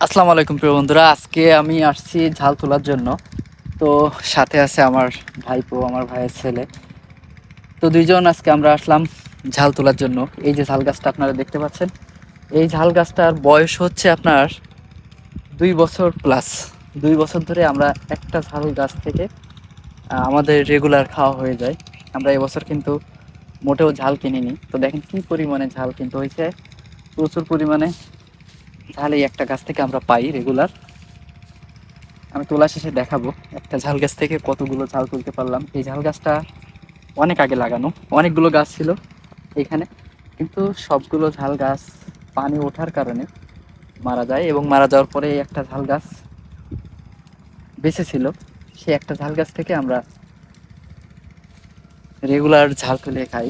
আসসালামু আলাইকুম প্রিয় বন্ধুরা, আজকে আমি আসছি ঝাল তোলার জন্য। তো সাথে আছে আমার ভাইপো, আমার ভাইয়ের ছেলে। তো দুইজন আজকে আমরা আসলাম ঝাল তোলার জন্য। এই যে ঝাল গাছটা আপনারা দেখতে পাচ্ছেন, এই ঝাল গাছটার বয়স হচ্ছে আপনার 2 বছর প্লাস। 2 বছর ধরে আমরা একটা ঝাল গাছ থেকে আমাদের রেগুলার খাওয়া হয়ে যায়। আমরা এবছর কিন্তু মোটেও ঝাল কিনিনি। তো দেখেন কি পরিমাণে ঝাল কিন্তু হয়েছে, প্রচুর পরিমাণে ঝাল এই একটা গাছ থেকে আমরা পাই রেগুলার। আমি তোলা শেষে দেখাবো একটা ঝাল গাছ থেকে কতগুলো ঝাল তুলতে পারলাম। এই ঝাল গাছটা অনেক আগে লাগানো, অনেকগুলো গাছ ছিল এখানে, কিন্তু সবগুলো ঝাল গাছ পানি ওঠার কারণে মারা যায়, এবং মারা যাওয়ার পরে একটা ঝাল গাছ বেঁচে ছিল। সেই একটা ঝাল গাছ থেকে আমরা রেগুলার ঝাল তুলে খাই।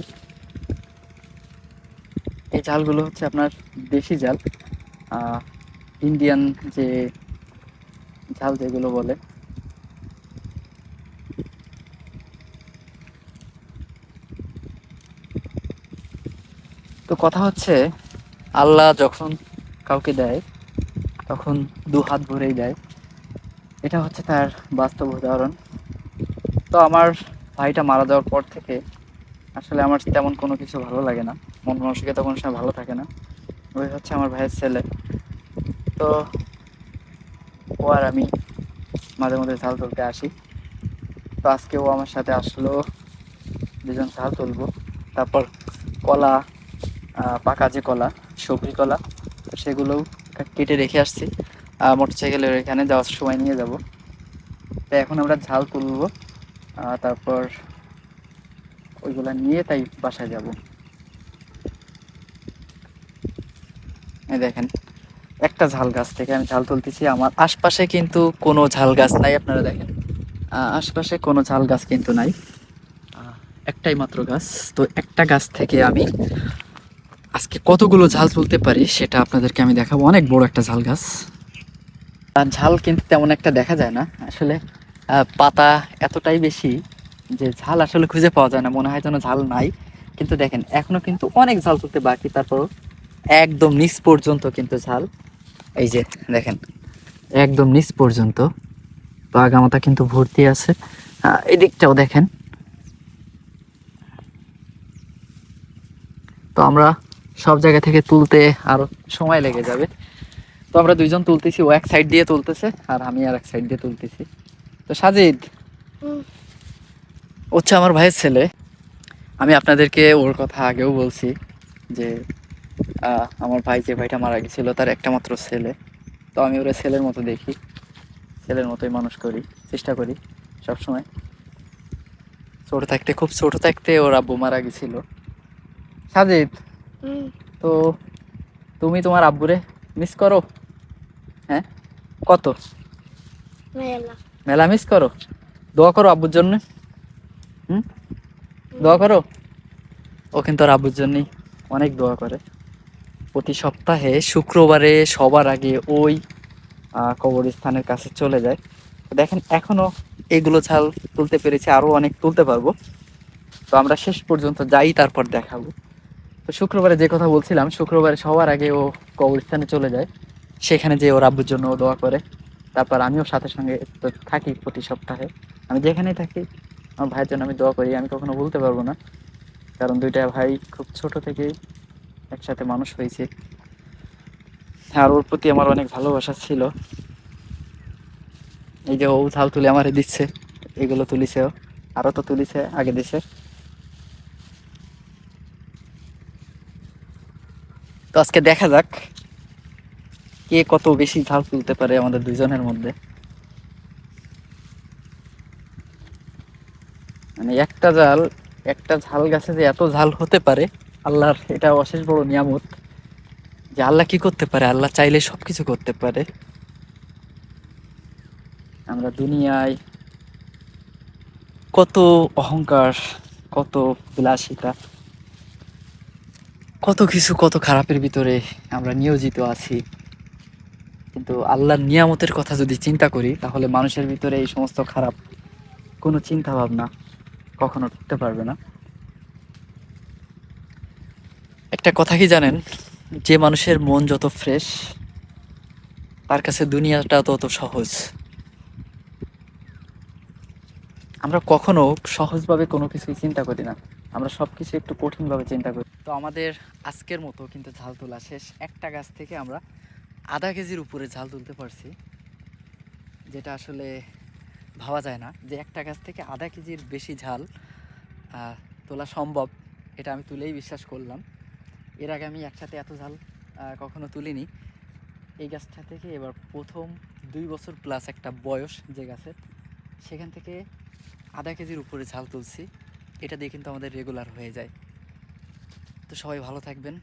এই ঝালগুলো হচ্ছে আপনার দেশি ঝাল, ইন্ডিয়ান যে ঝাল যেগুলো বলে। তো কথা হচ্ছে, আল্লাহ যখন কাউকে দেয় তখন দু হাত ভরেই দেয়, এটা হচ্ছে তার বাস্তব উদাহরণ। তো আমার ভাইটা মারা যাওয়ার পর থেকে আসলে আমার তেমন কোনো কিছু ভালো লাগে না, মন মানসিকতা কোনো সময় ভালো থাকে না। ওই হচ্ছে আমার ভাইয়ের ছেলে। তো ও আর আমি মাঝে মধ্যে ঝাল তুলতে আসি। তো আজকে ও আমার সাথে আসলো, দুজন ঝাল তুলবো। তারপর কলা, পাকা যে কলা, সবজি কলা, তো সেগুলোও কেটে রেখে আসছি মোটরসাইকেলের এখানে যাওয়ার সময় নিয়ে যাব। তো এখন আমরা ঝাল তুলবো, তারপর ওইগুলা নিয়ে তাই বাসায় যাব। এই দেখেন, একটা ঝাল গাছ থেকে আমি ঝাল তুলতেছি। আমার আশপাশে কিন্তু কোনো ঝাল গাছ নাই, আপনারা দেখেন আশপাশে কোনো ঝাল গাছ কিন্তু নাই, একটাই মাত্র গাছ। তো একটা গাছ থেকে আমি আজকে কতগুলো ঝাল তুলতে পারি সেটা আপনাদেরকে আমি দেখাবো। অনেক বড় একটা ঝাল গাছ। আর ঝাল কিন্তু তেমন একটা দেখা যায় না আসলে, পাতা এতটাই বেশি যে ঝাল আসলে খুঁজে পাওয়া যায় না, মনে হয় যেন ঝাল নাই। কিন্তু দেখেন এখনো কিন্তু অনেক ঝাল তুলতে বাকি, তারপরও একদম নিচ পর্যন্ত কিন্তু ঝাল। এই যে দেখেন, একদম নিচ পর্যন্ত তো আগামাথা কিন্তু ভর্তি আছে। এই দিকটাও দেখেন। তো আমরা সব জায়গা থেকে তুলতে আরো সময় লেগে যাবে। তো আমরা দুইজন তুলতেছি, ও এক সাইড দিয়ে তুলতেছে আর আমি আর এক সাইড দিয়ে তুলতেছি। তো সাজিদ হচ্ছে আমার ভাইয়ের ছেলে। আমি আপনাদেরকে ওর কথা আগেও বলছি যে আমার ভাই, যে ভাইটা মারা গেছিল, তার একটা মাত্র ছেলে। তো আমি ওরা ছেলের মতো দেখি, ছেলের মতোই মানুষ করি, চেষ্টা করি সবসময়। ছোট থাকতে, খুব ছোট থাকতে ওর আব্বু মারা গেছিল। সাজিদ, তো তুমি তোমার আব্বুরে মিস করো? হ্যাঁ, কত? মেলা। মেলা মিস করো? দোয়া করো আব্বুর জন্য। হুম, দোয়া করো। ও কিন্তু ওর আব্বুর জন্যই অনেক দোয়া করে। প্রতি সপ্তাহে শুক্রবারে সবার আগে ওই কবরস্থানের কাছে চলে যায়। তো দেখেন এখনো এগুলো ঝাল তুলতে পেরেছি, আরো অনেক তুলতে পারবো। তো আমরা শেষ পর্যন্ত যাই, তারপর দেখাবো। তো শুক্রবারে যে কথা বলছিলাম, শুক্রবারে সবার আগে ও কবরস্থানে চলে যায়, সেখানে যে ওর আব্বুর জন্য ও দোয়া করে। তারপর আমিও সাথে সঙ্গে তো থাকি প্রতি সপ্তাহে, আমি যেখানেই থাকি আমার ভাইয়ের জন্য আমি দোয়া করি। আমি কখনো ভুলতে পারবো না, কারণ দুইটা ভাই খুব ছোট থেকেই একসাথে মানুষ হয়েছে। আর ওর প্রতি আমার অনেক ভালোবাসা ছিল। এই যে ও ঝাল তুলে আমারে দিচ্ছে, এগুলো তুলিছে ও, আরো তো তুলিছে আগে দিছে। তো আজকে দেখা যাক কে কত বেশি ঝাল তুলতে পারে আমাদের দুইজনের মধ্যে। মানে একটা ঝাল গাছে যে এত ঝাল হতে পারে, আল্লাহর এটা অশেষ বড় নিয়ামত। যে আল্লাহ কি করতে পারে, আল্লাহ চাইলে সবকিছু করতে পারে। আমরা দুনিয়ায় কত অহংকার, কত বিলাসিতা, কত কিছু, কত খারাপের ভিতরে আমরা নিয়োজিত আছি। কিন্তু আল্লাহর নিয়ামতের কথা যদি চিন্তা করি, তাহলে মানুষের ভিতরে এই সমস্ত খারাপ কোনো চিন্তা ভাবনা কখনো ঢুকতে পারবে না। একটা কথা কি জানেন, যে মানুষের মন যত ফ্রেশ, তার কাছে দুনিয়াটা তত সহজ। আমরা কখনো সহজভাবে কোনো কিছুই চিন্তা করি না, আমরা সব কিছু একটু কঠিনভাবে চিন্তা করি। তো আমাদের আজকের মতো কিন্তু ঝাল তোলা শেষ। একটা গাছ থেকে আমরা আধা কেজির উপরে ঝাল তুলতে পারছি, যেটা আসলে ভাবা যায় না যে একটা গাছ থেকে আধা কেজির বেশি ঝাল তোলা সম্ভব। এটা আমি তুলেই বিশ্বাস করলাম। এর আগে আমি একসাথে এত ঝাল কখনো তুলিনি। এই গাছটা থেকে এবার প্রথম 2 বছর প্লাস একটা বয়স যে গাছের, সেখান থেকে আধা কেজির উপরে ঝাল তুলছি। এটা দিয়ে কিন্তু আমাদের রেগুলার হয়ে যায়। তো সবাই ভালো থাকবেন।